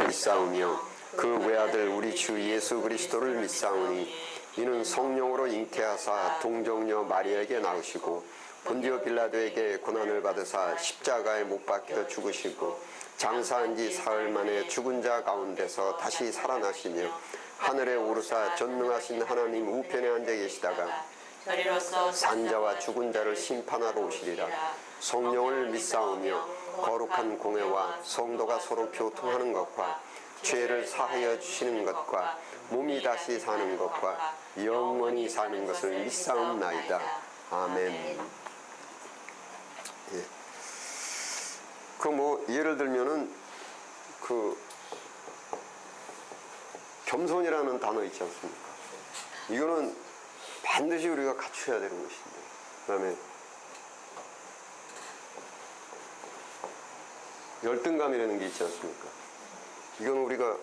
믿사오며 그 외아들 우리 주 예수 그리스도를 믿사오니 이는 성령으로 잉태하사 동정녀 마리아에게 나으시고 본디오 빌라도에게 고난을 받으사 십자가에 못 박혀 죽으시고 장사한 지 사흘 만에 죽은 자 가운데서 다시 살아나시며 하늘에 오르사 전능하신 하나님 우편에 앉아 계시다가 산자와 죽은 자를 심판하러 오시리라. 성령을 믿사오며 거룩한 공회와 성도가 서로 교통하는 것과 죄를 사하여 주시는 것과 몸이 다시 사는 것과 영원히 사는 것을 믿사옵나이다. 아멘. 예. 예를 들면은 겸손이라는 단어 있지 않습니까? 이거는 반드시 우리가 갖춰야 되는 것인데, 그 다음에 열등감이라는 게 있지 않습니까? 이건 우리가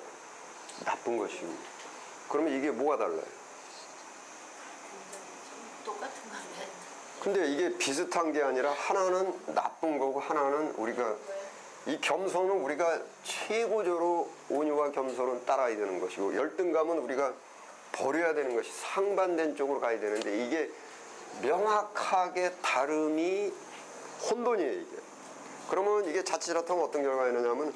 나쁜 것이고, 그러면 이게 뭐가 달라요? 똑같은 건데. 근데 이게 비슷한 게 아니라 하나는 나쁜 거고 하나는 우리가, 이 겸손은 우리가 최고적으로 온유와 겸손은 따라야 되는 것이고, 열등감은 우리가 버려야 되는 것이 상반된 쪽으로 가야 되는데, 이게 명확하게 다름이 혼돈이에요. 이게 그러면 이게 자칫 잘못하면 어떤 결과가 있느냐면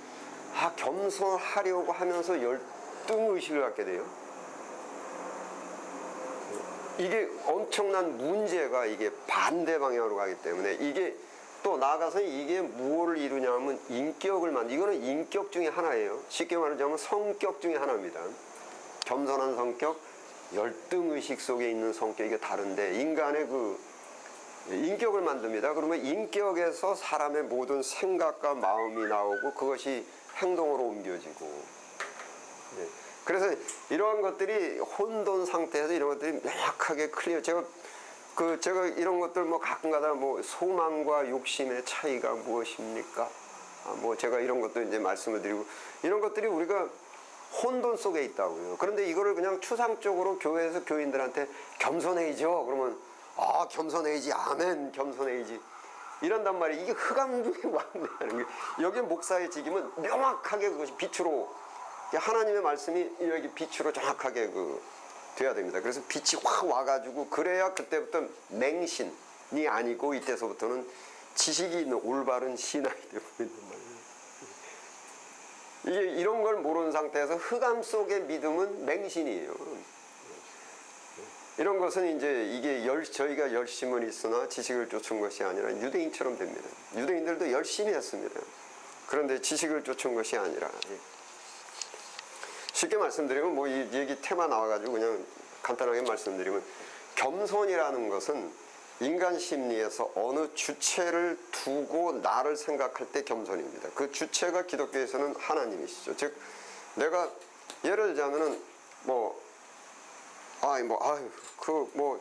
겸손하려고 하면서 열등의식을 갖게 돼요. 이게 엄청난 문제가 이게 반대 방향으로 가기 때문에, 이게 또 나아가서 이게 무엇을 이루냐면 인격을 이거는 인격 중에 하나예요. 쉽게 말하자면 성격 중에 하나입니다. 겸손한 성격, 열등의식 속에 있는 성격, 이게 다른데 인간의 인격을 만듭니다. 그러면 인격에서 사람의 모든 생각과 마음이 나오고 그것이 행동으로 옮겨지고, 그래서 이러한 것들이 혼돈 상태에서 이런 것들이 명확하게 클리어. 제가 이런 것들 가끔가다 소망과 욕심의 차이가 무엇입니까? 제가 이런 것도 이제 말씀을 드리고, 이런 것들이 우리가 혼돈 속에 있다고요. 그런데 이거를 그냥 추상적으로 교회에서 교인들한테 겸손해야죠. 그러면 겸손해야지, 아멘, 겸손해야지 이런단 말이에요. 이게 흑암 중에 왕래하는 거예요. 여기 목사의 직임은 명확하게 그것이 빛으로, 하나님의 말씀이 여기 빛으로 정확하게 돼야 됩니다. 그래서 빛이 확 와가지고, 그래야 그때부터 맹신이 아니고 이때서부터는 지식이 있는 올바른 신앙이 되고 있는 말이에요. 이게 이런 걸 모르는 상태에서 흑암 속의 믿음은 맹신이에요. 이런 것은 이게 저희가 열심은 있으나 지식을 쫓은 것이 아니라 유대인처럼 됩니다. 유대인들도 열심히 했습니다. 그런데 지식을 쫓은 것이 아니라, 쉽게 말씀드리면 이 얘기 테마 나와가지고 그냥 간단하게 말씀드리면, 겸손이라는 것은 인간 심리에서 어느 주체를 두고 나를 생각할 때 겸손입니다. 그 주체가 기독교에서는 하나님이시죠. 즉 내가 예를 들자면은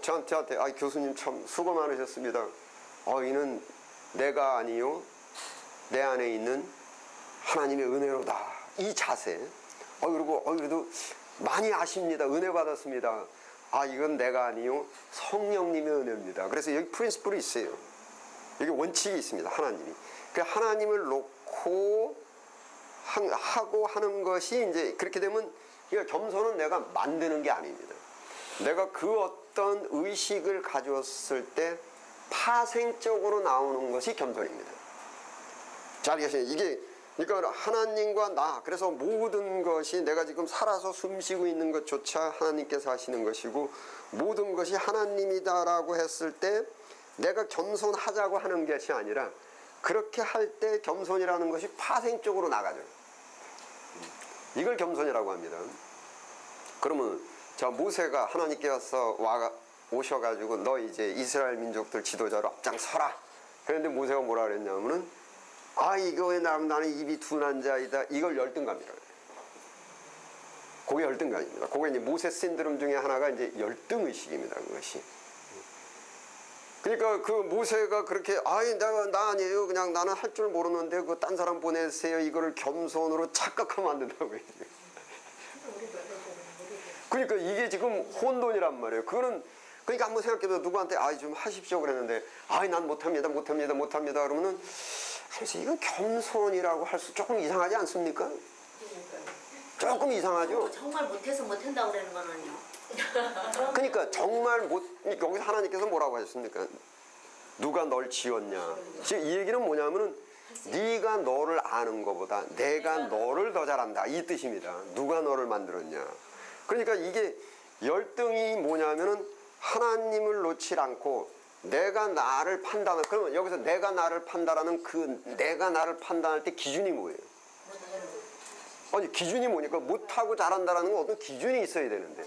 저한테 교수님 참 수고 많으셨습니다. 이는 내가 아니요 내 안에 있는 하나님의 은혜로다. 이 자세. 그리고 그래도 많이 아십니다. 은혜 받았습니다. 이건 내가 아니요 성령님의 은혜입니다. 그래서 여기 프린시플이 있어요. 여기 원칙이 있습니다. 하나님이. 그 하나님을 놓고 하고 하는 것이 이제 그렇게 되면, 겸손은 내가 만드는 게 아닙니다. 내가 그 어떤 의식을 가졌을 때 파생적으로 나오는 것이 겸손입니다. 잘 계시나요? 이게 그러니까 하나님과 나, 그래서 모든 것이 내가 지금 살아서 숨쉬고 있는 것조차 하나님께서 하시는 것이고, 모든 것이 하나님이다라고 했을 때 내가 겸손하자고 하는 것이 아니라, 그렇게 할 때 겸손이라는 것이 파생적으로 나가죠. 이걸 겸손이라고 합니다. 그러면 모세가 하나님께서 오셔가지고 너 이제 이스라엘 민족들 지도자로 앞장서라. 그런데 모세가 뭐라 그랬냐면은, 이거에 나는 입이 둔한 자이다. 이걸 열등감이라고 해요. 그게 열등감입니다. 그게 이제 모세 신드롬 중에 하나가 이제 열등의식입니다. 그것이. 그러니까 그 모세가 그렇게 나 아니에요. 그냥 나는 할 줄 모르는데 딴 사람 보내세요. 이거를 겸손으로 착각하면 안 된다고 해요. 그러니까 이게 지금 혼돈이란 말이에요. 그러니까 한번 생각해보세요. 누구한테 좀 하십시오 그랬는데 난 못합니다 그러면은 그래서 이건 겸손이라고 할 수 조금 이상하지 않습니까? 조금 이상하죠? 정말 못해서 못한다고 그러는 거는요. 그러니까 정말 못, 여기서 하나님께서 뭐라고 하셨습니까? 누가 널 지었냐. 지금 이 얘기는 뭐냐면은 네가 너를 아는 것보다 내가 너를 더 잘한다, 이 뜻입니다. 누가 너를 만들었냐. 그러니까 이게 열등이 뭐냐면은 하나님을 놓지 않고 내가 나를 판단을, 그러면 여기서 내가 나를 판단하는 그 내가 나를 판단할 때 기준이 뭐예요? 아니 기준이 뭐니까 못하고 잘한다라는 건 어떤 기준이 있어야 되는데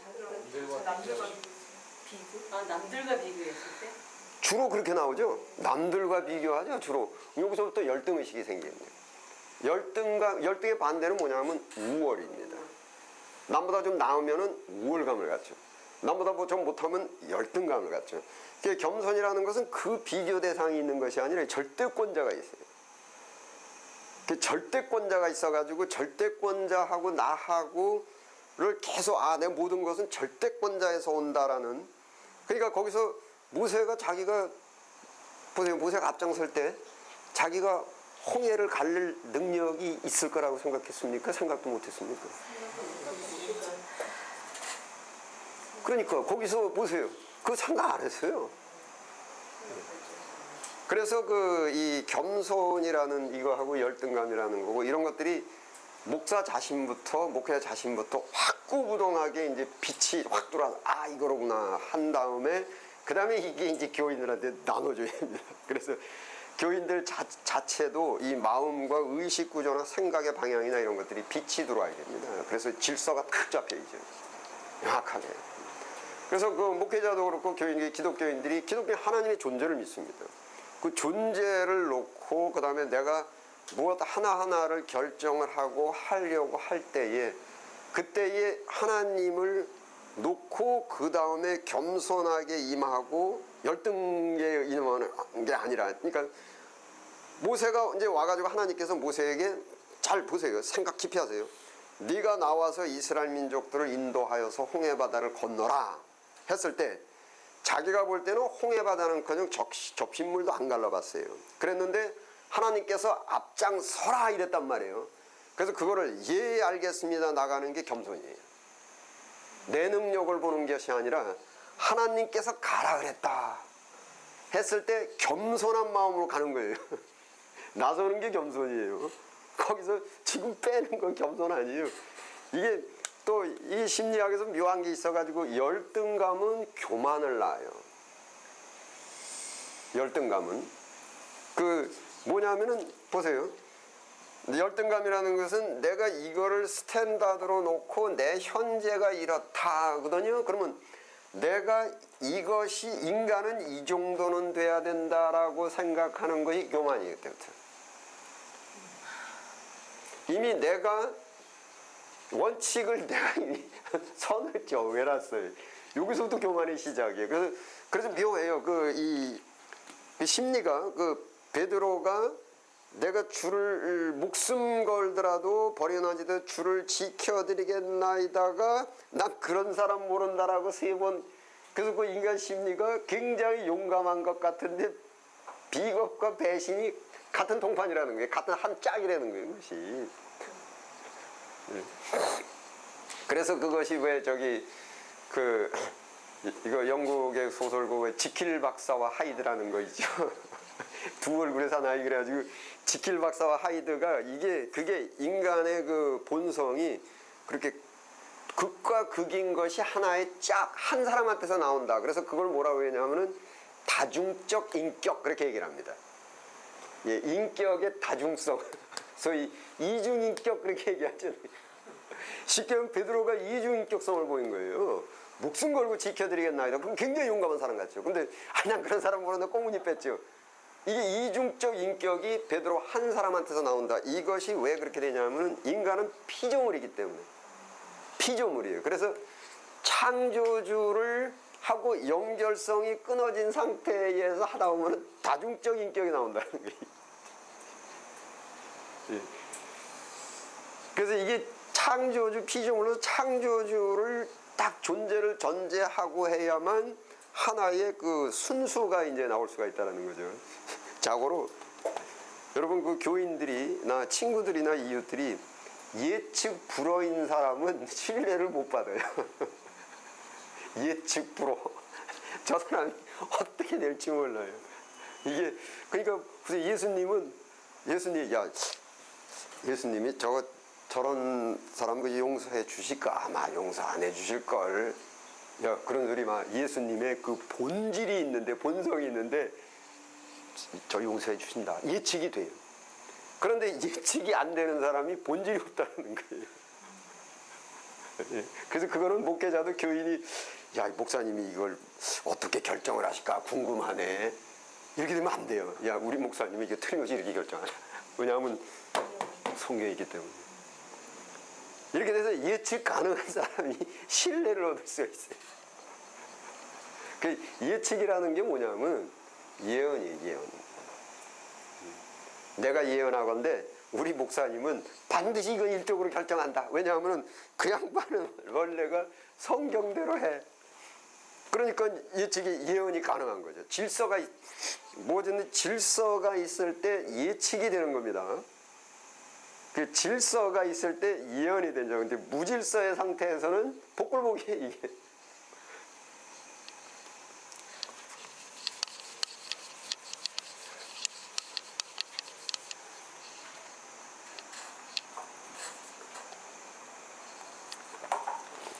남들과 비교했을 때? 주로 그렇게 나오죠. 남들과 비교하죠. 주로 여기서부터 열등의식이 생깁니다. 열등의 반대는 뭐냐면 우월입니다. 남보다 좀 나으면은 우월감을 갖죠. 남보다 뭐 좀 못하면 열등감을 갖죠. 그러니까 겸손이라는 것은 그 비교 대상이 있는 것이 아니라 절대권자가 있어요. 그 절대권자가 있어가지고 절대권자하고 나하고를 계속 내 모든 것은 절대권자에서 온다라는. 그러니까 거기서 모세가 자기가 보세요. 모세가 앞장설 때 자기가 홍해를 가를 능력이 있을 거라고 생각했습니까? 생각도 못했습니까? 그러니까 거기서 보세요. 그거 생각 안 했어요. 그래서 이 겸손이라는 이거하고 열등감이라는 거고 이런 것들이 목회자 자신부터 확고부동하게 이제 빛이 확 들어와서 이거로구나 한 다음에 그 다음에 이게 이제 교인들한테 나눠줘야 됩니다. 그래서 교인들 자체도 이 마음과 의식 구조나 생각의 방향이나 이런 것들이 빛이 들어와야 됩니다. 그래서 질서가 탁 잡혀 있죠. 명확하게. 그래서 그 목회자도 그렇고 기독교인들이 하나님의 존재를 믿습니다. 그 존재를 놓고 그 다음에 내가 무엇 하나하나를 결정을 하고 하려고 할 때에 그때에 하나님을 놓고 그 다음에 겸손하게 임하고 열등에 임하는 게 아니라, 그러니까 모세가 이제 와가지고 하나님께서 모세에게 잘 보세요. 생각 깊이 하세요. 네가 나와서 이스라엘 민족들을 인도하여서 홍해바다를 건너라 했을 때 자기가 볼 때는 홍해바다는커녕 접신물도 안 갈라봤어요. 그랬는데 하나님께서 앞장서라 이랬단 말이에요. 그래서 그거를 예 알겠습니다 나가는 게 겸손이에요. 내 능력을 보는 것이 아니라 하나님께서 가라 그랬다 했을 때 겸손한 마음으로 가는 거예요. 나서는 게 겸손이에요. 거기서 지금 빼는 건 겸손 아니에요. 이게 또 이 심리학에서 묘한 게 있어가지고 열등감은 교만을 낳아요. 열등감은 뭐냐면은 보세요. 열등감이라는 것은 내가 이거를 스탠다드로 놓고 내 현재가 이렇다 하거든요. 그러면 내가 이것이 인간은 이 정도는 돼야 된다라고 생각하는 것이 교만이에요. 그때부터. 이미 내가 원칙을 내가 이미 선을 정해놨어요. 여기서부터 교만의 시작이에요. 그래서 묘해요. 이 심리가 베드로가 내가 주를 목숨 걸더라도 버려나지도 주를 지켜드리겠나이다가 난 그런 사람 모른다라고 3번. 그래서 그 인간 심리가 굉장히 용감한 것 같은데 비겁과 배신이 같은 동판이라는 거예요. 같은 한 짝이라는 거예요. 그것이. 그래서 그것이 왜 이거 영국의 소설고 지킬 박사와 하이드라는 거 있죠. 두 얼굴의 사나이 그래가지고 지킬 박사와 하이드가 그게 인간의 그 본성이 그렇게 극과 극인 것이 하나의 한 사람한테서 나온다. 그래서 그걸 뭐라고 했냐면은 다중적 인격 그렇게 얘기를 합니다. 예, 인격의 다중성. 소위 이중인격 그렇게 얘기하죠. 쉽게 하면 베드로가 이중인격성을 보인 거예요. 목숨 걸고 지켜드리겠나이다. 그럼 굉장히 용감한 사람 같죠. 근데 난 그런 사람 모르는데 꽁무니 뺐죠. 이게 이중적 인격이 베드로 한 사람한테서 나온다. 이것이 왜 그렇게 되냐면 인간은 피조물이기 때문에. 피조물이에요. 그래서 창조주를 하고 연결성이 끊어진 상태에서 하다 보면 다중적 인격이 나온다는 거예요. 예. 그래서 이게 창조주 피조물로 창조주를 딱 존재를 전제하고 해야만 하나의 그 순수가 이제 나올 수가 있다는 거죠. 자고로 여러분 그 교인들이나 친구들이나 이웃들이 예측 불허인 사람은 신뢰를 못 받아요. 예측 불허. 저 사람이 어떻게 될지 몰라요. 이게 그러니까 무슨 예수님이 저런 사람 그 용서해 주실까? 아마 용서 안 해 주실 걸. 야, 그런 소리 막 예수님의 그 본질이 있는데, 본성이 있는데 저 용서해 주신다. 예측이 돼요. 그런데 예측이 안 되는 사람이 본질이 없다는 거예요. 예. 그래서 그거는 목회자도 교인이 야, 목사님이 이걸 어떻게 결정을 하실까 궁금하네. 이렇게 되면 안 돼요. 야, 우리 목사님이 이게 틀림없이 이렇게 결정하라. 왜냐하면 성경이기 때문에. 이렇게 돼서 예측 가능한 사람이 신뢰를 얻을 수가 있어요. 그 예측이라는 게 뭐냐면 예언이에요, 예언. 내가 예언하건대 우리 목사님은 반드시 이거 일적으로 결정한다. 왜냐하면 그 양반은 원래가 성경대로 해. 그러니까 예측이 예언이 가능한 거죠. 뭐든 질서가 있을 때 예측이 되는 겁니다. 그 질서가 있을 때 예언이 되죠. 근데 무질서의 상태에서는 복불복이에요, 이게.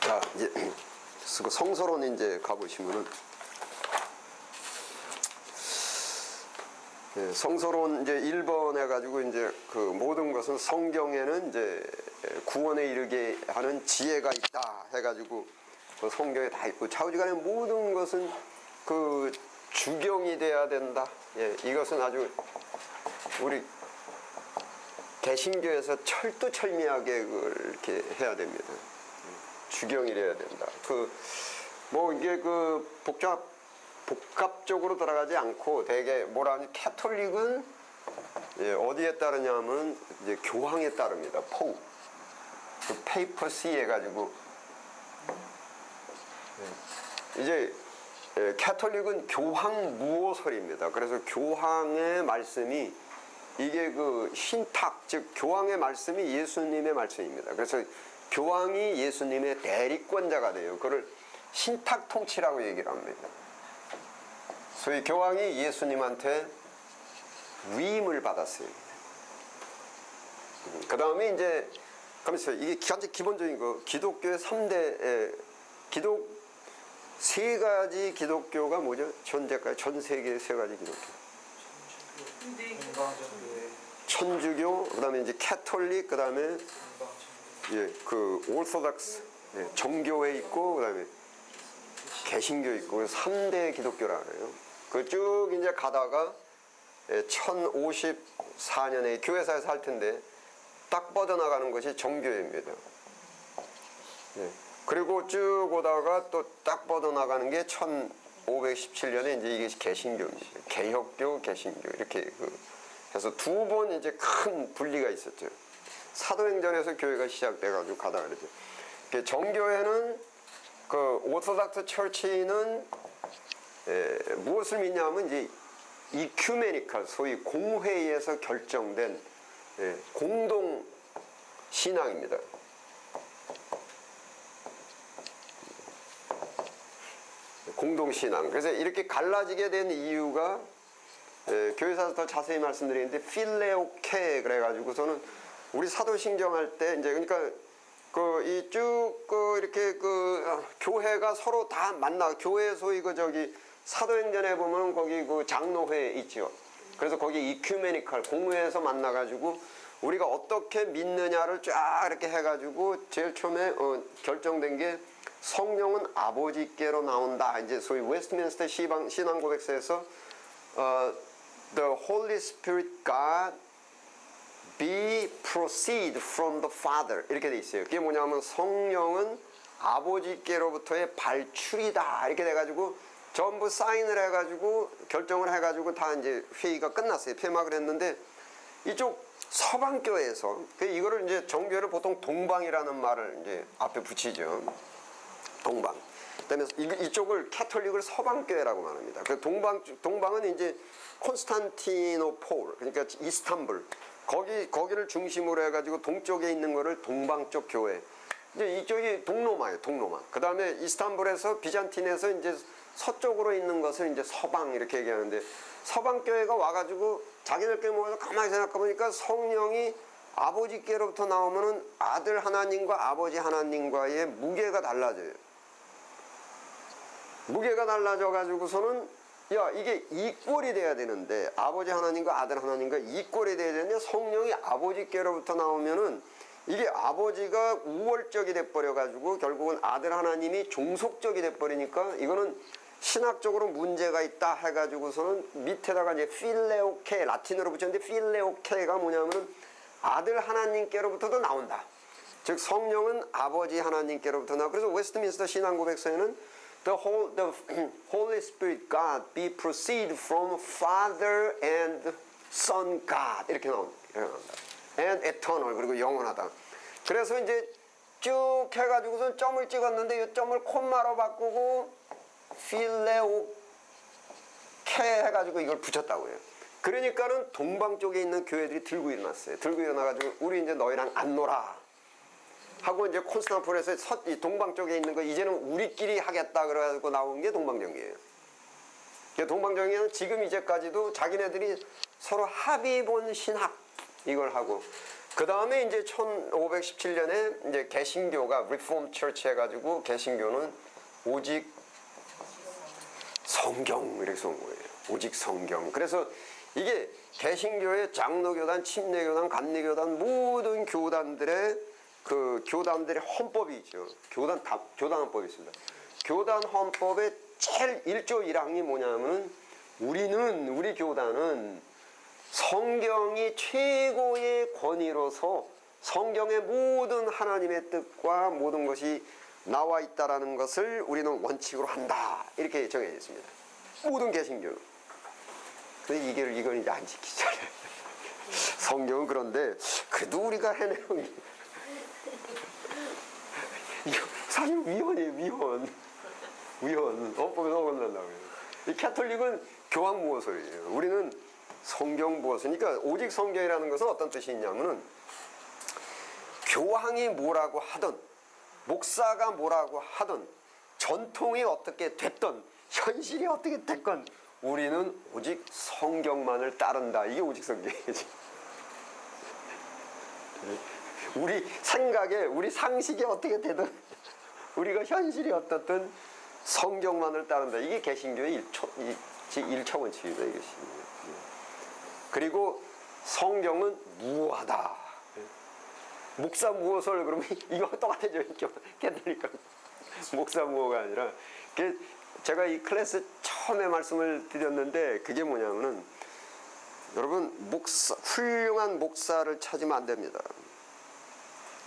자, 이제 성서론 이제 가보시면은, 예, 성서론 이제 1번 해가지고 이제 그 모든 것은 성경에는 이제 구원에 이르게 하는 지혜가 있다 해가지고 그 성경에 다 있고 좌우지간에 모든 것은 그 주경이 돼야 된다. 예, 이것은 아주 우리 개신교에서 철두철미하게 이렇게 해야 됩니다. 주경이래야 된다. 뭐 이게 복합적으로 들어가지 않고 대개 뭐라 하니 캐톨릭은 예, 어디에 따르냐면 이제 교황에 따릅니다. 포우. 그 페이퍼시 해가지고 이제 캐톨릭은 교황 무오설입니다. 그래서 교황의 말씀이 이게 그 신탁 즉 교황의 말씀이 예수님의 말씀입니다. 그래서 교황이 예수님의 대리권자가 돼요. 그걸 신탁 통치라고 얘기를 합니다. 소위 교황이 예수님한테 위임을 받았어요. 그 다음에 이제 가만있어요. 이게 가장 기본적인 거 기독교의 3대 세 가지 기독교가 뭐죠? 전 세계의 세 가지 기독교. 천주교, 그 다음에 이제 캐톨릭, 그 다음에 예, 그 오르소닥스 예, 정교회 있고 그 다음에 개신교 있고 3대 기독교라 그래요. 그 쭉 이제 가다가 1054년에 교회사에서 할 텐데 딱 뻗어나가는 것이 정교회입니다. 예. 그리고 쭉 오다가 또 딱 뻗어나가는 게 1517년에 이제 이게 개신교입니다. 개혁교, 개신교 이렇게 해서 두 번 이제 큰 분리가 있었죠. 사도행전에서 교회가 시작돼가지고 가다 그러죠. 정교회는 그 오르소닥스 처치는 무엇을 믿냐면 이제 이큐메니컬 소위 공회에서 결정된 공동 신앙입니다. 공동 신앙. 그래서 이렇게 갈라지게 된 이유가 교회사에서 더 자세히 말씀드리는데 필레오케 그래가지고서는 우리 사도신경 할 때 이제 그러니까 이렇게 교회가 서로 다 만나 교회 소위 사도행전에 보면 거기 장로회 있죠. 그래서 거기 이큐메니컬 공회에서 만나가지고 우리가 어떻게 믿느냐를 쫙 이렇게 해가지고 제일 처음에 결정된 게 성령은 아버지께로 나온다. 이제 소위 웨스트민스터 신앙고백서에서 The Holy Spirit God proceed from the Father 이렇게 돼 있어요. 그게 뭐냐면 성령은 아버지께로부터의 발출이다 이렇게 돼가지고 전부 사인을 해가지고 결정을 해가지고 다 이제 회의가 끝났어요. 폐막을 했는데 이쪽 서방교회에서 이거를 이제 정교회를 보통 동방이라는 말을 이제 앞에 붙이죠. 동방. 그다음에 이쪽을 캐톨릭을 서방교회라고 말합니다. 그 동방은 이제 콘스탄티노폴 그러니까 이스탄불 거기를 중심으로 해가지고 동쪽에 있는 거를 동방쪽 교회. 이제 이쪽이 동로마예요, 동로마. 그 다음에 이스탄불에서 비잔틴에서 이제 서쪽으로 있는 것을 이제 서방 이렇게 얘기하는데, 서방 교회가 와가지고 자기들끼리 모여서 가만히 생각해보니까 성령이 아버지께로부터 나오면은 아들 하나님과 아버지 하나님과의 무게가 달라져요. 무게가 달라져가지고서는 야, 이게 이꼴이 돼야 되는데, 아버지 하나님과 아들 하나님과 이꼴이 돼야 되는데, 성령이 아버지께로부터 나오면은 이게 아버지가 우월적이 돼버려가지고 결국은 아들 하나님이 종속적이 돼버리니까 이거는 신학적으로 문제가 있다 해가지고서는 밑에다가 이제 필레오케, 라틴어로 붙였는데 필레오케가 뭐냐면은 아들 하나님께로부터도 나온다. 즉 성령은 아버지 하나님께로부터 나오고, 그래서 웨스트민스터 신앙고백서에는 the Holy Spirit God be proceed from Father and Son God 이렇게 나옵니다. and eternal, 그리고 영원하다. 그래서 이제 쭉 해가지고선 점을 찍었는데 이 점을 콤마로 바꾸고 필레오케 해가지고 이걸 붙였다고 해요. 그러니까는 동방 쪽에 있는 교회들이 들고 일어났어요. 들고 일어나가지고 우리 이제 너희랑 안 놀아 하고 이제 콘스탄티노플에서 동방 쪽에 있는 거 이제는 우리끼리 하겠다 그래가지고 나온 게 동방정의예요. 동방정의는 지금 이제까지도 자기네들이 서로 합의 본 신학 이걸 하고, 그 다음에 이제 1517년에 이제 개신교가 리폼 처치 해가지고 개신교는 오직 성경 이렇게 온 거예요. 오직 성경. 그래서 이게 개신교의 장로교단, 침례교단, 감리교단 모든 교단들의 그 교단들의 헌법이 있죠. 교단 헌법이 있습니다. 교단 헌법의 제일 1조 1항이 뭐냐면은 우리 교단은 성경이 최고의 권위로서 성경의 모든 하나님의 뜻과 모든 것이 나와 있다라는 것을 우리는 원칙으로 한다. 이렇게 정해져 있습니다. 모든 개신교는. 근데 이걸 이제 안 지키잖아요. 성경은 그런데 그래도 우리가 해내는 이거 사실 위헌이에요. 위헌. 헌법에서 어긋난다고요. 이 캐톨릭은 교황 무호설이에요. 우리는 성경 무호설. 그러니까 오직 성경이라는 것은 어떤 뜻이 있냐면은 교황이 뭐라고 하든 목사가 뭐라고 하든 전통이 어떻게 됐든 현실이 어떻게 됐건 우리는 오직 성경만을 따른다. 이게 오직 성경이지. 우리 생각에 우리 상식이 어떻게 되든 우리가 현실이 어떻든 성경만을 따른다. 이게 개신교의 1차 원칙이다. 이것이. 그리고 성경은 무하다. 목사 무호설 그러면 이거 똑같아져요. 캐톨릭과 목사 무호가 아니라, 제가 이 클래스 처음에 말씀을 드렸는데 그게 뭐냐면은 여러분 훌륭한 목사를 찾으면 안 됩니다.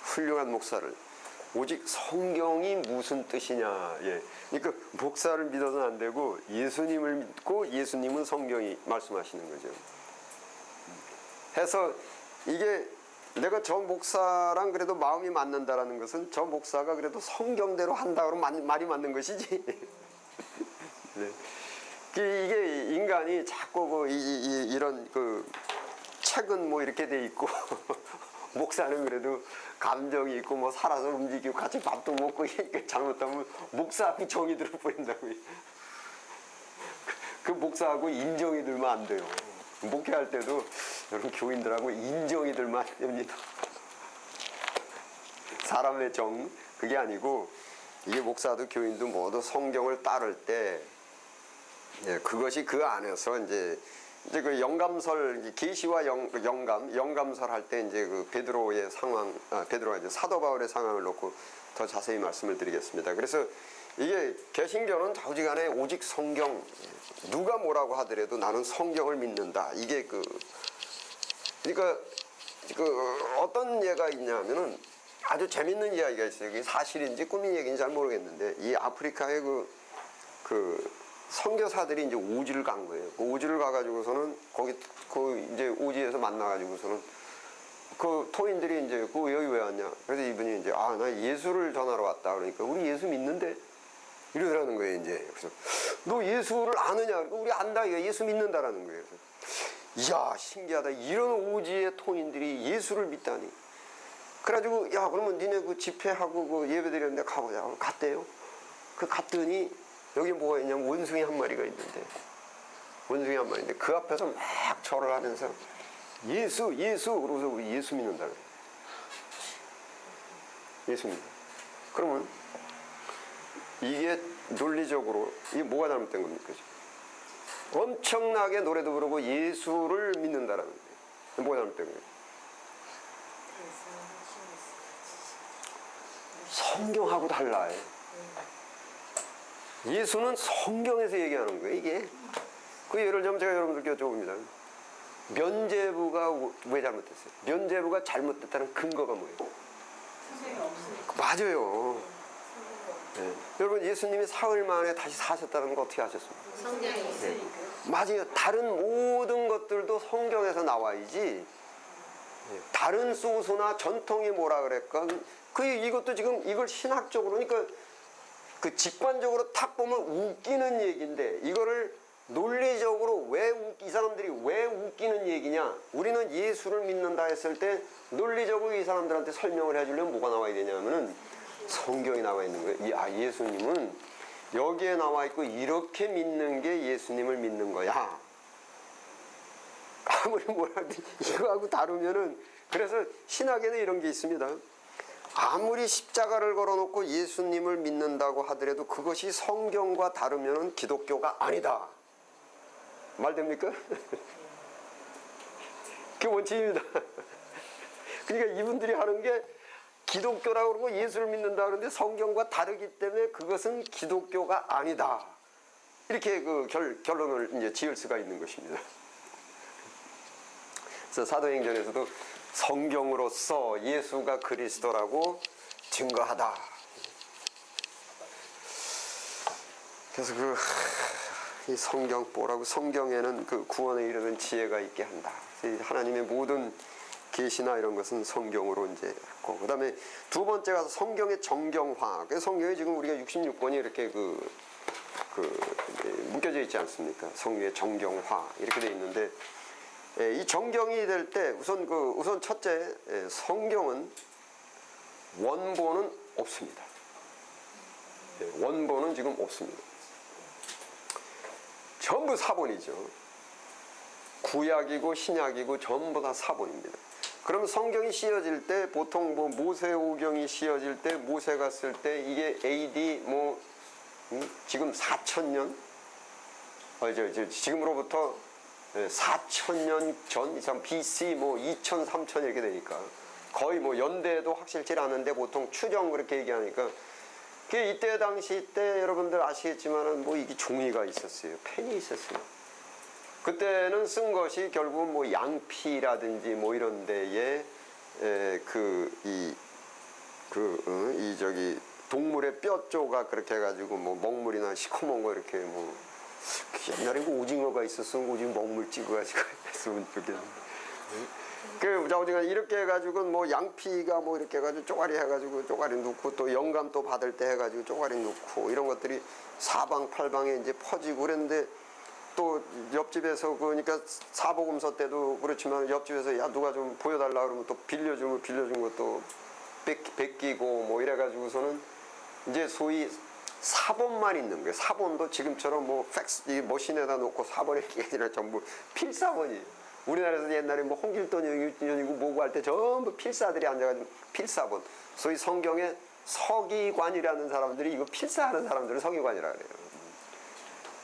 훌륭한 목사를 오직 성경이 무슨 뜻이냐. 예. 그러니까 목사를 믿어서는 안 되고 예수님을 믿고 예수님은 성경이 말씀하시는 거죠. 해서 이게 내가 저 목사랑 그래도 마음이 맞는다라는 것은 저 목사가 그래도 성경대로 한다 그러면 말이 맞는 것이지. 네. 이게 인간이 자꾸 이런 책은 뭐 이렇게 돼 있고 목사는 그래도 감정이 있고 뭐 살아서 움직이고 같이 밥도 먹고 잘못하면 목사하고 정이 들어버린다고. 그 목사하고 인정이 들면 안 돼요. 목회할 때도 여러분 교인들하고 인정이 들면 안 됩니다. 사람의 정 그게 아니고 이게 목사도 교인도 모두 성경을 따를 때 그것이 그 안에서 이제 그 영감설 계시와 영감설 할 때 이제 그 베드로의 상황, 베드로가 이제 사도 바울의 상황을 놓고 더 자세히 말씀을 드리겠습니다. 그래서 이게 개신교는 좌우지간에 오직 성경, 누가 뭐라고 하더라도 나는 성경을 믿는다. 이게 그러니까 어떤 예가 있냐면은 아주 재밌는 이야기가 있어요. 그게 사실인지 꿈인 얘기인지 잘 모르겠는데 이 아프리카의 그 선교사들이 이제 오지를 간 거예요. 그 오지를 가가지고서는 거기 이제 오지에서 만나가지고서는 그 토인들이 이제 여기 왜 왔냐? 그래서 이분이 이제 나 예수를 전하러 왔다. 그러니까 우리 예수 믿는데 이러더라는 거예요. 이제 그래서 너 예수를 아느냐? 우리 안다. 이거 예수 믿는다라는 거예요. 그래서 이야 신기하다. 이런 오지의 통인들이 예수를 믿다니. 그래가지고 야 그러면 니네 그 집회하고 그 예배드렸는데 가보자. 갔대요. 그 갔더니 여기 뭐가 있냐면 원숭이 한 마리가 있는데 원숭이 한 마리인데 그 앞에서 막 절을 하면서 예수 예수 그러고서 우리 예수 믿는다 그래. 예수 믿는다. 그러면 이게 논리적으로 이게 뭐가 잘못된 겁니까? 엄청나게 노래도 부르고 예수를 믿는다라는 거예요. 뭐가 잘못된 거예요? 성경하고 달라요. 예수는 성경에서 얘기하는 거예요. 이게 그 예를 들면 제가 여러분들께 여쭤봅니다. 면죄부가 왜 잘못됐어요? 면죄부가 잘못됐다는 근거가 뭐예요? 선생님이 없으니까. 맞아요. 네. 여러분 예수님이 사흘 만에 다시 사셨다는 거 어떻게 아셨습니까? 성경이 있으니까. 맞아요. 다른 모든 것들도 성경에서 나와야지. 네. 다른 소수나 전통이 뭐라 그랬건 이것도 지금 이걸 신학적으로 그러니까 그 직관적으로 탁 보면 웃기는 얘기인데 이거를 논리적으로 이 사람들이 왜 웃기는 얘기냐? 우리는 예수를 믿는다 했을 때 논리적으로 이 사람들한테 설명을 해주려면 뭐가 나와야 되냐면은 성경이 나와 있는 거예요. 아, 예수님은 여기에 나와 있고 이렇게 믿는 게 예수님을 믿는 거야. 아무리 뭐라 해도 이거하고 다루면은 그래서 신학에는 이런 게 있습니다. 아무리 십자가를 걸어놓고 예수님을 믿는다고 하더라도 그것이 성경과 다르면은 기독교가 아니다. 말 됩니까? 그게 원칙입니다. 그러니까 이분들이 하는 게 기독교라고 그러고 예수를 믿는다 그러는데 성경과 다르기 때문에 그것은 기독교가 아니다. 이렇게 그 결론을 이제 지을 수가 있는 것입니다. 그래서 사도행전에서도 성경으로서 예수가 그리스도라고 증거하다. 그래서 이 성경 보라고 성경에는 그 구원에 이르는 지혜가 있게 한다. 하나님의 모든 계시나 이런 것은 성경으로 이제 했고, 그 다음에 두 번째가 성경의 정경화. 그 성경에 지금 우리가 66권이 이렇게 묶여져 있지 않습니까? 성경의 정경화 이렇게 돼 있는데, 이 정경이 될 때 우선 첫째, 성경은 원본은 없습니다. 원본은 지금 없습니다. 전부 사본이죠. 구약이고 신약이고 전부 다 사본입니다. 그럼 성경이 씌어질 때 보통 뭐 모세오경이 씌어질 때 모세가 쓸 때 이게 AD 지금 4,000년 지금으로부터 4,000년 전 이상 BC 2,000, 3,000 이렇게 되니까 거의 연대도 확실치 않은데 보통 추정 그렇게 얘기하니까 이때 당시 때 여러분들 아시겠지만은 이게 종이가 있었어요. 펜이 있었어요. 그때는 쓴 것이 결국은 양피라든지 이런 데에 동물의 뼈 조각 그렇게 해가지고 먹물이나 시커먼 거 이렇게 옛날에 오징어가 있었으면 오징어 먹물 찍어가지고 했으면 좋겠는데. 오징어 이렇게 해가지고 양피가 이렇게 해가지고 쪼가리 해가지고 쪼가리 넣고 또 영감 또 받을 때 해가지고 쪼가리 넣고 이런 것들이 사방팔방에 이제 퍼지고 그랬는데 또 옆집에서 그러니까 사복음서 때도 그렇지만 옆집에서 야 누가 좀 보여달라 그러면 또 빌려준 것도 뺏기고 이래가지고서는 이제 소위 사본만 있는 거예요. 사본도 지금처럼 팩스 이 머신에다 놓고 사본이 아니라 전부 필사본이에요. 우리나라에서 옛날에 홍길동이고 뭐고 할 때 전부 필사들이 앉아가지고 필사본. 소위 성경에 서기관이라는 사람들이 이거 필사하는 사람들을 서기관이라 그래요.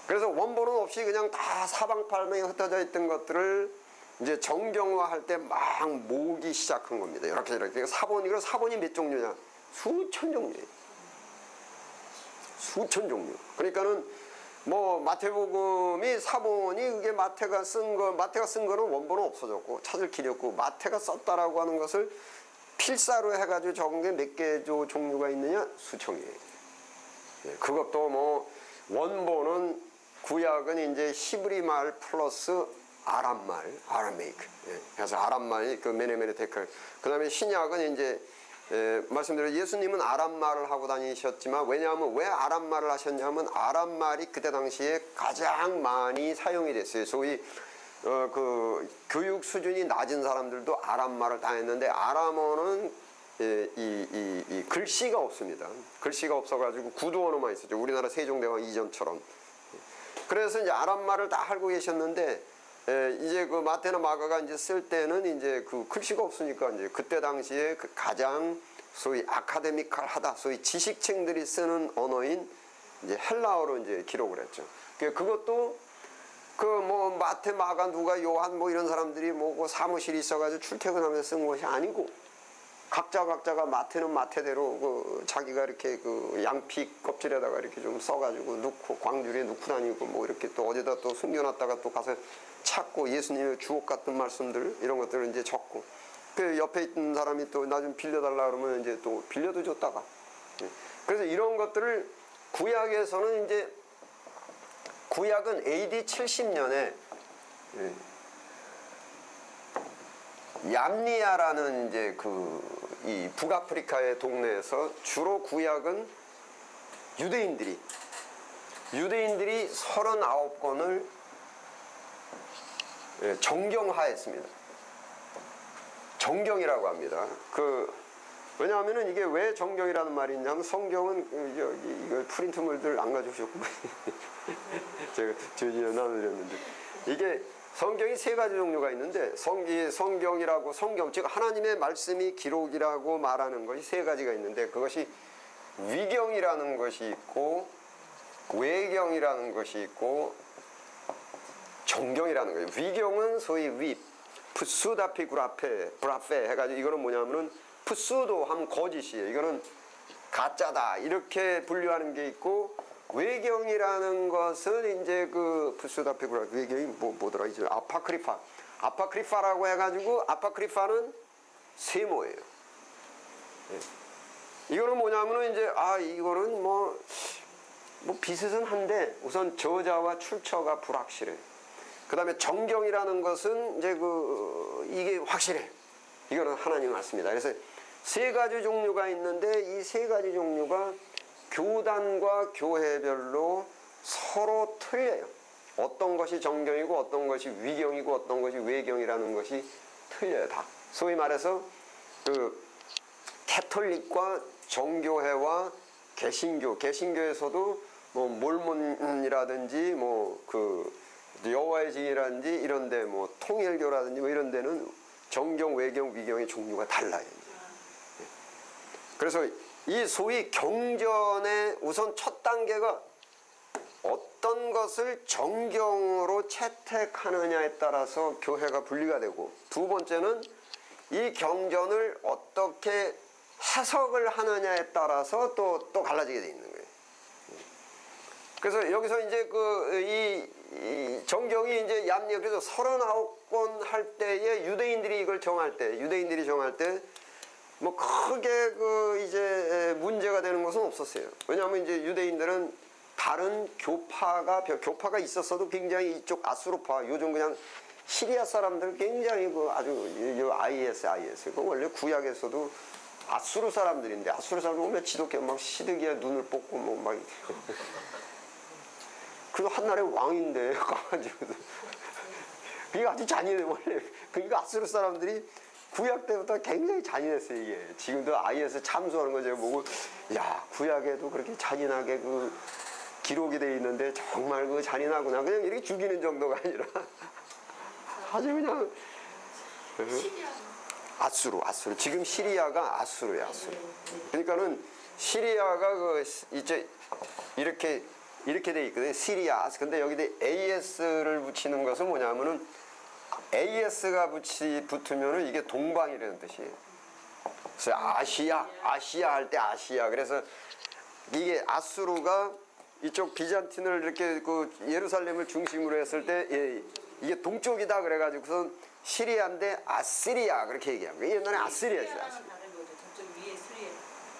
그래서 원본은 없이 그냥 다 사방팔방에 흩어져 있던 것들을 이제 정경화할 때 막 모으기 시작한 겁니다. 이렇게 사본이 몇 종류냐? 수천 종류예요. 수천 종류. 그러니까는 마태복음이 사본이 그게 마태가 쓴 거는 원본은 없어졌고 찾을 길이 없고 마태가 썼다라고 하는 것을 필사로 해가지고 적은 게 몇 개 종류가 있느냐? 수천이에요. 그것도 원본은 구약은 이제 히브리 말 플러스 아람말, 아라메이크. 그래서 아람말이 메네메네테크. 그 다음에 신약은 이제 말씀드린 예수님은 아람말을 하고 다니셨지만 왜냐하면 왜 아람말을 하셨냐면 아람말이 그때 당시에 가장 많이 사용이 됐어요. 소위 그 교육 수준이 낮은 사람들도 아람말을 다 했는데 아람어는 이 글씨가 없습니다. 글씨가 없어가지고 구두 언어만 있었죠. 우리나라 세종대왕 이전처럼. 그래서 이제 아람말을 다 알고 계셨는데 이제 그 마태나 마가가 이제 쓸 때는 이제 그 글씨가 없으니까 이제 그때 당시에 그 가장 소위 아카데미컬하다, 소위 지식층들이 쓰는 언어인 이제 헬라어로 이제 기록을 했죠. 그것도 그 뭐 마태, 마가, 누가, 요한 뭐 이런 사람들이 뭐 그 사무실이 있어가지고 출퇴근하면서 쓴 것이 아니고 각자가 마태는 마태대로 그 자기가 이렇게 그 양피 껍질에다가 이렇게 좀 써가지고 넣고 광주리에 넣고 다니고 뭐 이렇게 또 어디다 또 숨겨놨다가 또 가서 찾고 예수님의 주옥 같은 말씀들 이런 것들을 이제 적고 그 옆에 있던 사람이 또 나 좀 빌려달라 그러면 이제 또 빌려도 줬다가 그래서 이런 것들을 구약에서는 이제 구약은 AD 70년에 얌니아라는 이제 그 이 북아프리카의 동네에서 주로 구약은 유대인들이 39권을 정경화했습니다. 정경이라고 합니다. 왜냐하면은 이게 왜 정경이라는 말이 있냐면 성경은 이거 프린트물들 안 가져오셨고 제가 저희에 나눠드렸는데 이게 성경이 세 가지 종류가 있는데 성경이라고 성경 즉 하나님의 말씀이 기록이라고 말하는 것이 세 가지가 있는데 그것이 위경이라는 것이 있고 외경이라는 것이 있고 정경이라는 거예요. 위경은 소위 푸수다피 브라페 해가지고 이거는 뭐냐면은 푸수도 하면 거짓이에요. 이거는 가짜다 이렇게 분류하는 게 있고 외경이라는 것은 이제 그 푸수다피 브라페 외경이 뭐더라 이제 아파크리파라고 해가지고 아파크리파는 세모예요. 이거는 뭐냐면은 이제 이거는 뭐 비슷은 한데 우선 저자와 출처가 불확실해. 그 다음에 정경이라는 것은 이제 이게 확실해. 이거는 하나님 말씀이다. 그래서 세 가지 종류가 있는데 이 세 가지 종류가 교단과 교회별로 서로 틀려요. 어떤 것이 정경이고 어떤 것이 위경이고 어떤 것이 외경이라는 것이 틀려요. 다. 소위 말해서 그 캐톨릭과 정교회와 개신교에서도 뭐 몰몬이라든지 뭐 그 여호와의 증인이라든지 이런데 뭐 통일교라든지 뭐 이런 데는 정경, 외경, 위경의 종류가 달라요. 그래서 이 소위 경전의 우선 첫 단계가 어떤 것을 정경으로 채택하느냐에 따라서 교회가 분리가 되고 두 번째는 이 경전을 어떻게 해석을 하느냐에 따라서 또 갈라지게 돼 있는 거예요. 그래서 여기서 이제 이 정경이 이제 얌리 그래서 39권 할 때에 유대인들이 정할 때 뭐 크게 이제 문제가 되는 것은 없었어요. 왜냐하면 이제 유대인들은 다른 교파가 있었어도 굉장히 이쪽 아수르파 요즘 그냥 시리아 사람들 굉장히 아주 IS 그 원래 구약에서도 아수르 사람들인데 아수르 사람들 보면 지독해 막 시드기에 눈을 뽑고 뭐 막 그리고 한나라의 왕인데 가가지고 그게 아주 잔인해 원래 그러니까 아수르 사람들이 구약 때부터 굉장히 잔인했어요. 이게 지금도 IS 참수하는 거 제가 보고 야 구약에도 그렇게 잔인하게 기록이 돼 있는데 정말 잔인하구나 그냥 이렇게 죽이는 정도가 아니라 아주 그냥 아수르 지금 시리아가 아수르야 아수르. 그러니까는 시리아가 이제 이렇게 돼 있거든요. 시리아. 근데 여기다 AS를 붙이는 것은 뭐냐면은 AS가 붙으면은 이게 동방이라는 뜻이에요. 그래서 아시아 할 때 아시아. 그래서 이게 아수르가 이쪽 비잔틴을 이렇게 예루살렘을 중심으로 했을 때 이게 동쪽이다 그래가지고선 시리아인데 아시리아 그렇게 얘기합니다. 옛날에 아시리아였어요.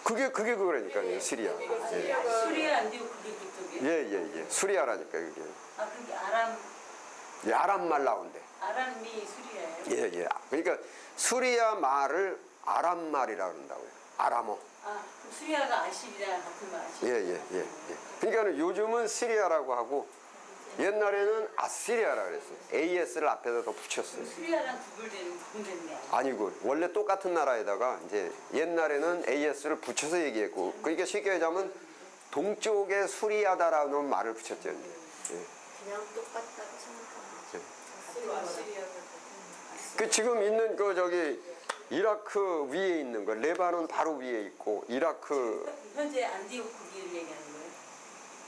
그게 그거라니까요. 시리아. 수리아인데 그게 그쪽이에요? 예. 수리아라니까 그게. 그게 아람. 예, 아람말 나온대. 아람이 수리아예요? 예. 그러니까 수리아 말을 아람말이라고 그런다고요. 아람어. 그럼 수리아가 아시리아 같은 거 아시리아? 예. 그러니까 요즘은 시리아라고 하고 옛날에는 아시리아라 그랬어요. AS를 앞에다 더 붙였어요. 수리아랑 구분되는 구분되는 아니고 원래 똑같은 나라에다가 이제 옛날에는 AS를 붙여서 얘기했고, 그러니까 쉽게 얘기하면 동쪽에 수리하다라는 말을 붙였죠. 이제. 그냥 똑같다고 생각하면 그 지금 있는 그 저기 이라크 위에 있는 거, 레바논 바로 위에 있고, 이라크 현재 안디오크 거기를 얘기하는 거예요?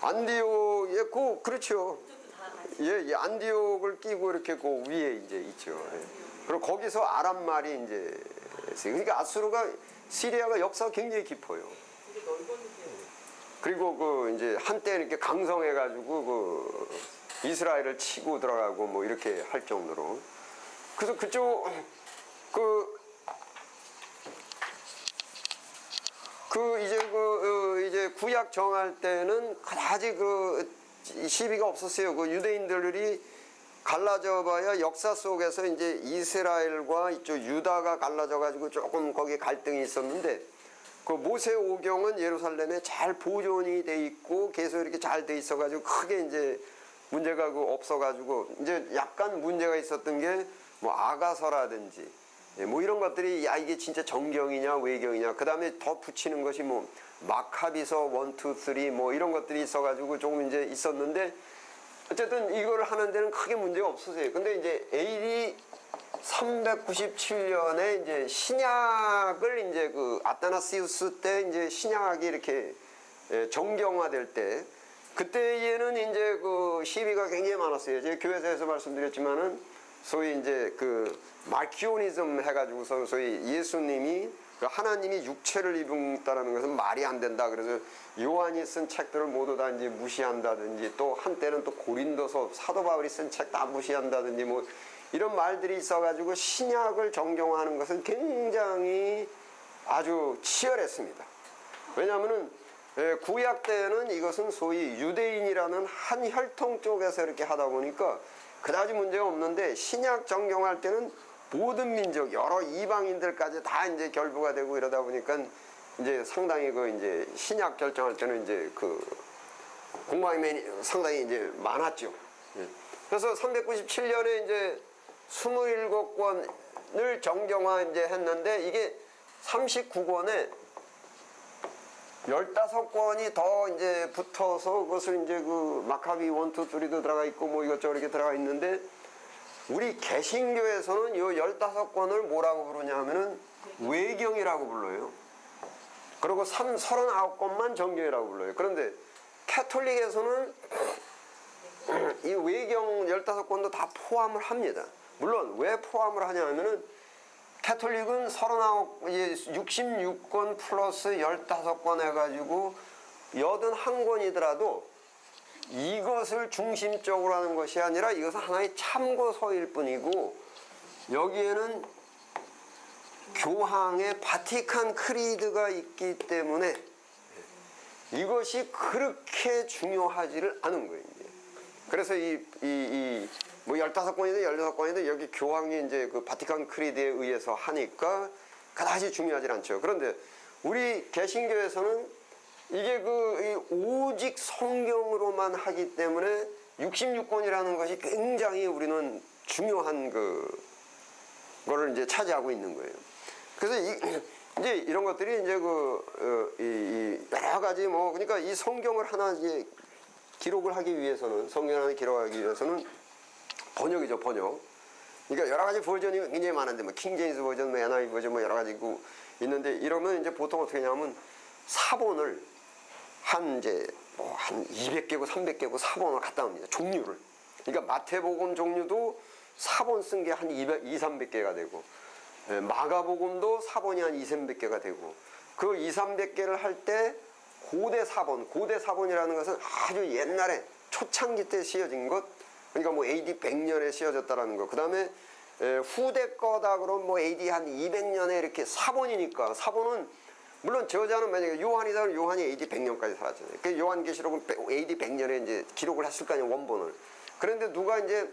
안디옥에 그렇죠. 그쪽도 다 같이. 예, 안디옥을 끼고 이렇게 그 위에 이제 있죠. 예. 그리고 거기서 아랍 말이 이제 있어요. 그러니까 아수르가 시리아가 역사가 굉장히 깊어요. 그리고 그 이제 한때 이렇게 강성해가지고 그 이스라엘을 치고 들어가고 뭐 이렇게 할 정도로. 그래서 그쪽 이제 구약 정할 때는 그다지 시비가 없었어요. 그 유대인들이 갈라져봐야 역사 속에서 이제 이스라엘과 이쪽 유다가 갈라져가지고 조금 거기 갈등이 있었는데, 그 모세 오경은 예루살렘에 잘 보존이 돼 있고 계속 이렇게 잘 돼 있어가지고 크게 이제 문제가 없어가지고, 이제 약간 문제가 있었던 게 뭐 아가서라든지 뭐 이런 것들이 야 이게 진짜 정경이냐 외경이냐, 그 다음에 더 붙이는 것이 뭐 마카비서 1, 2, 3 뭐 이런 것들이 있어가지고 조금 이제 있었는데, 어쨌든 이거를 하는 데는 크게 문제가 없었어요. 근데 이제 AD 397년에 이제 신약을 이제 그 아타나시우스 때 이제 신약이 이렇게 정경화될 때, 그때에는 이제 그 시비가 굉장히 많았어요. 제가 교회에서 말씀드렸지만은 소위 이제 그 마키오니즘 해가지고서 소위 예수님이 그 하나님이 육체를 입었다는 것은 말이 안 된다. 그래서 요한이 쓴 책들을 모두 다 이제 무시한다든지, 또 한때는 또 고린도서 사도 바울이 쓴 책 다 무시한다든지 뭐 이런 말들이 있어가지고 신약을 정경화하는 것은 굉장히 아주 치열했습니다. 왜냐하면은 구약 때는 이것은 소위 유대인이라는 한 혈통 쪽에서 이렇게 하다 보니까 그다지 문제가 없는데, 신약 정경할 때는 모든 민족 여러 이방인들까지 다 이제 결부가 되고 이러다 보니까 이제 상당히 그 이제 신약 결정할 때는 이제 그 공방이 상당히 이제 많았죠. 그래서 397년에 이제 27권을 정경화 이제 했는데, 이게 39권에 15권이 더 이제 붙어서 그것을 이제 그 마카비 1, 2, 3도 들어가 있고 뭐 이것저것 이렇게 들어가 있는데, 우리 개신교에서는 요 15권을 뭐라고 부르냐 하면은 외경이라고 불러요. 그리고 39권만 정경이라고 불러요. 그런데 캐톨릭에서는 이 외경 15권도 다 포함을 합니다. 물론 왜 포함을 하냐 하면은 캐톨릭은 66권 플러스 15권 해가지고 81권이더라도 이것을 중심적으로 하는 것이 아니라 이것은 하나의 참고서일 뿐이고, 여기에는 교황의 바티칸 크리드가 있기 때문에 이것이 그렇게 중요하지를 않은 거예요. 그래서 뭐 15권이든 16권이든 여기 교황이 이제 그 바티칸 크리드에 의해서 하니까 그다지 중요하지 않죠. 그런데 우리 개신교에서는 이게 오직 성경으로만 하기 때문에 66권이라는 것이 굉장히 우리는 중요한 거를 이제 차지하고 있는 거예요. 그래서 이제 이런 것들이 이제 여러 가지 뭐, 그러니까 이 성경을 하나 이제 기록을 하기 위해서는, 성경을 하나 기록하기 위해서는 번역이죠, 번역. 그러니까 여러 가지 버전이 굉장히 많은데, 뭐 킹제임스 버전, 뭐 NIV 버전, 뭐 여러 가지 있는데, 이러면 이제 보통 어떻게 하냐면 사본을 한 200개고 300개고 사본을 갖다 옵니다. 종류를. 그러니까 마태복음 종류도 사본 쓴 게 한 200~300개가 되고, 마가복음도 사본이 한 200~300개가 되고, 그 200~300개를 할 때 고대 사본이라는 것은 아주 옛날에 초창기 때 씌어진 것, 그러니까 뭐 AD 100년에 씌어졌다라는 거. 그 다음에 후대 거다 그러면 뭐 AD 한 200년에 이렇게 사본이니까, 사본은 물론 저자는 만약에 요한이다 그러면 요한이 AD 100년까지 살았잖아요. 그 요한계시록은 AD 100년에 이제 기록을 했을 거 아니에요, 원본을. 그런데 누가 이제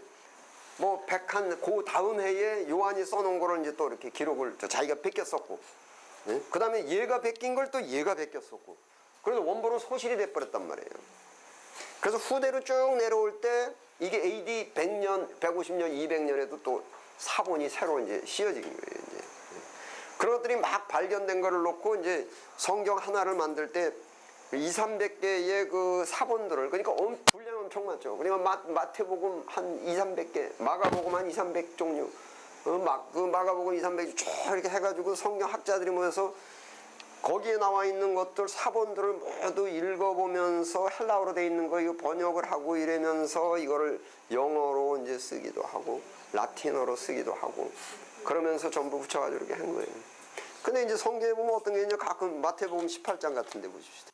뭐 100한 그 다음 해에 요한이 써놓은 거를 이제 또 이렇게 기록을 자기가 베꼈었고, 그 다음에 얘가 베낀 걸 또 얘가 베꼈었고, 그래서 원본은 소실이 돼버렸단 말이에요. 그래서 후대로 쭉 내려올 때 이게 AD 100년, 150년, 200년에도 또 사본이 새로 이제 씌어진 거예요. 이제. 그런 것들이 막 발견된 거를 놓고 이제 성경 하나를 만들 때 200~300개의 그 사본들을, 그러니까 분량 엄청 많죠. 그러니까 마태복음 한 200~300개, 마가복음 한 200~300종류, 그 마가복음 200~300쭉 이렇게 해가지고 성경 학자들이 모여서 거기에 나와 있는 것들 사본들을 모두 읽어보면서 헬라어로 돼 있는 거 이거 번역을 하고 이러면서 이거를 영어로 이제 쓰기도 하고 라틴어로 쓰기도 하고 그러면서 전부 붙여가지고 이렇게 한 거예요. 근데 이제 성경에 보면 어떤 게 있냐, 가끔 마태복음 18장 같은 데 보십시다.